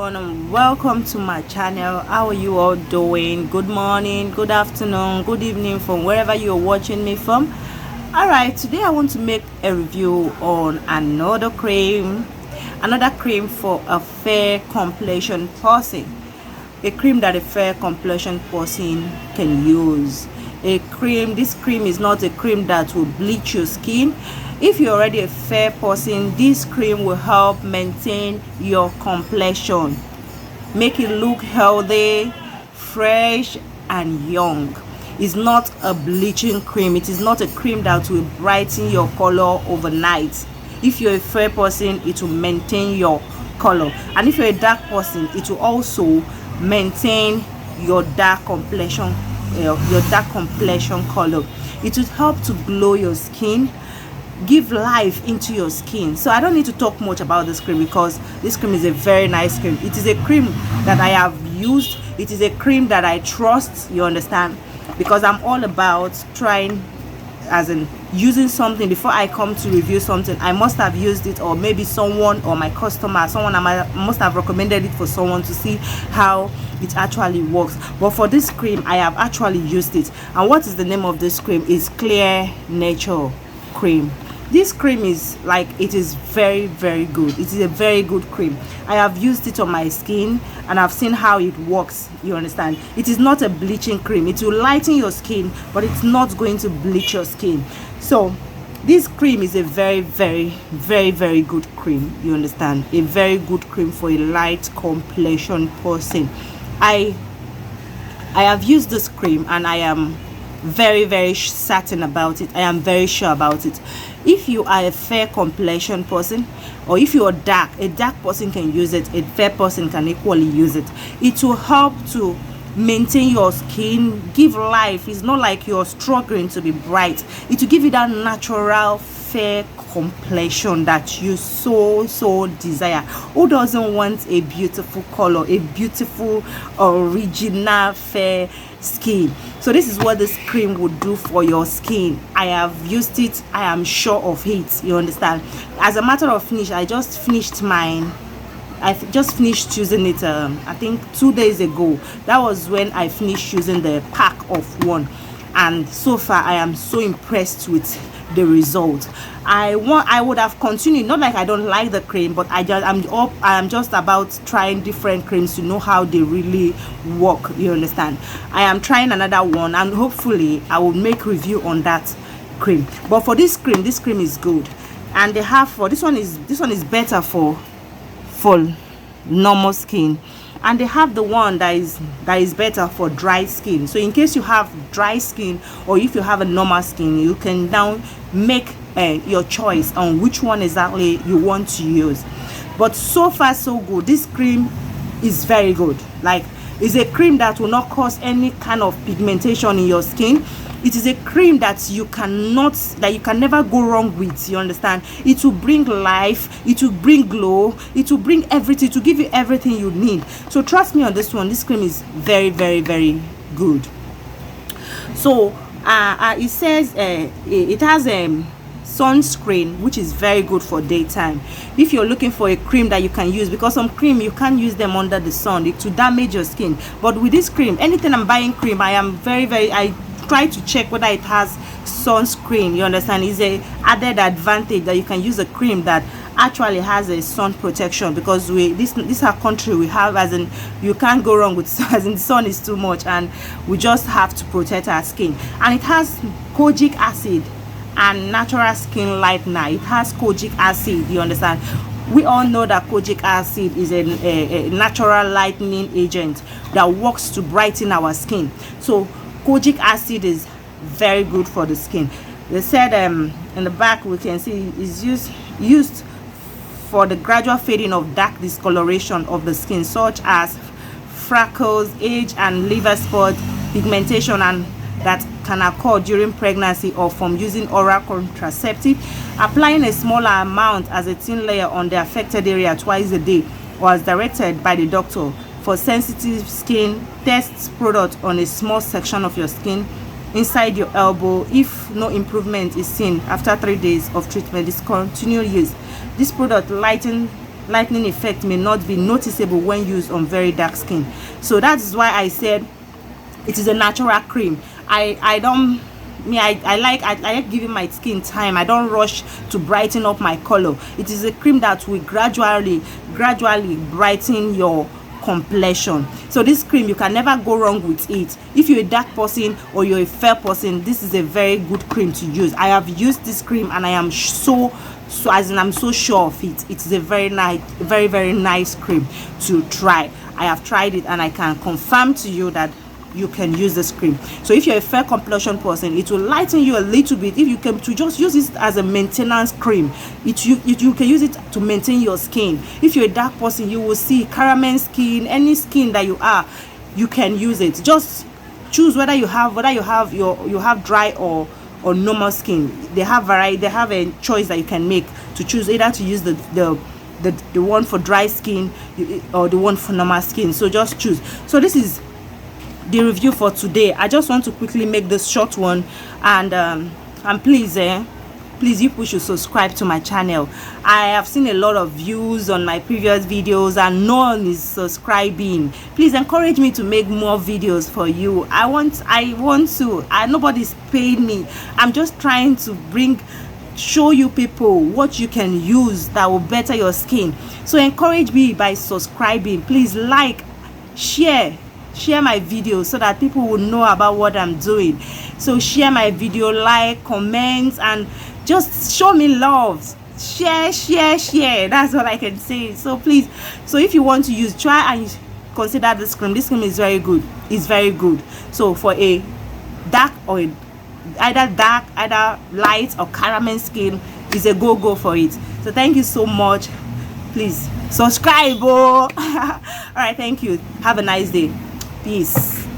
everyone, and welcome to my channel. How are you all doing? Good morning, good afternoon, good evening from wherever you're watching me from. All right, today I want to make a review on another cream for a fair complexion person, a cream that a fair complexion person can use. This cream is not a cream that will bleach your skin. If you're already a fair person, this cream will help maintain your complexion, make it look healthy, fresh and young. It's not a bleaching cream. It is not a cream that will brighten your color overnight. If you're a fair person, it will maintain your color, and if you're a dark person, it will also maintain your dark complexion color. It will help to glow your skin, give life into your skin. So I don't need to talk much about this cream because this cream is a very nice cream. It is a cream that I have used. It is a cream that I trust, you understand, because I'm all about trying, as in using something before I come to review something. I must have used it, or maybe someone, or my customer, someone, I must have recommended it for someone to see how it actually works. But for this cream, I have actually used it. And what is the name of this cream? Is Clear Nature cream. This cream is like, it is very good. It is a very good cream. I have used it on my skin and I've seen how it works, you understand. It is not a bleaching cream. It will lighten your skin, but it's not going to bleach your skin. So this cream is a very good cream, you understand. A very good cream for a light complexion person. I have used this cream and I am very certain about it. I am very sure about it. If you are a fair complexion person, or if you are dark, a dark person can use it, a fair person can equally use it. It will help to maintain your skin, give life. It's not like you're struggling to be bright. It will give you that natural fair complexion that you so desire. Who doesn't want a beautiful color, a beautiful original fair skin? So this is what this cream would do for your skin. I have used it. I am sure of it, you understand. As a matter of finish, I just finished mine. I've just finished using it I think 2 days ago. That was when I finished using the pack of one, and so far I am so impressed with the result. I would have continued, not like I don't like the cream, but I'm just about trying different creams to know how they really work, you understand. I am trying another one and hopefully I will make review on that cream. But for this cream is good. And they have, for this one is better for normal skin, and they have the one that is better for dry skin. So in case you have dry skin, or if you have a normal skin, you can now make your choice on which one exactly you want to use. But so far so good. This cream is very good. Like, it's a cream that will not cause any kind of pigmentation in your skin. It is a cream that you can never go wrong with, you understand. It will bring life, it will bring glow, it will bring everything, to give you everything you need. So trust me on this one. This cream is very good. So it says it has sunscreen, which is very good for daytime. If you're looking for a cream that you can use, because some cream you can't use them under the sun, it will damage your skin. But with this cream, anything I'm buying cream, I am I try to check whether it has sunscreen, you understand. It's a added advantage that you can use a cream that actually has a sun protection, because this our country, we have, as in, you can't go wrong with, as in, the sun is too much and we just have to protect our skin. And it has kojic acid and natural skin lightener. It has kojic acid, you understand. We all know that kojic acid is a natural lightening agent that works to brighten our skin. So kojic acid is very good for the skin. They said in the back we can see is used for the gradual fading of dark discoloration of the skin, such as freckles, age and liver spot, pigmentation, and that can occur during pregnancy or from using oral contraceptive. Applying a smaller amount as a thin layer on the affected area twice a day, or as directed by the doctor. For sensitive skin, test product on a small section of your skin inside your elbow. If no improvement is seen after 3 days of treatment, discontinue use. This product lightens lightening effect may not be noticeable when used on very dark skin. So that is why I said it is a natural cream. I like giving my skin time. I don't rush to brighten up my color. It is a cream that will gradually brighten your complexion. So this cream, you can never go wrong with it. If you're a dark person or you're a fair person, this is a very good cream to use. I have used this cream and I am I'm so sure of it. It's a very nice cream to try. I have tried it and I can confirm to you that you can use this cream. So if you're a fair complexion person, it will lighten you a little bit. If you can to just use it as a maintenance cream, you can use it to maintain your skin. If you're a dark person, you will see caramel skin, any skin that you are, you can use it. Just choose whether you have dry or normal skin. They have a choice that you can make to choose either to use the one for dry skin or the one for normal skin. So just choose. So this is the review for today. I just want to quickly make this short one, and please you should subscribe to my channel. I have seen a lot of views on my previous videos and no one is subscribing. Please encourage me to make more videos for you. I want to. Nobody's paying me. I'm just trying to show you people what you can use that will better your skin. So encourage me by subscribing. Please like, share my video so that people will know about what I'm doing. So share my video, like, comment, and just show me love. Share. That's all I can say. So please, so if you want to use, try and consider this cream. This cream is very good. It's very good. So for a dark or either light or caramel skin, is a go for it. So thank you so much. Please subscribe. All right, thank you. Have a nice day. Peace.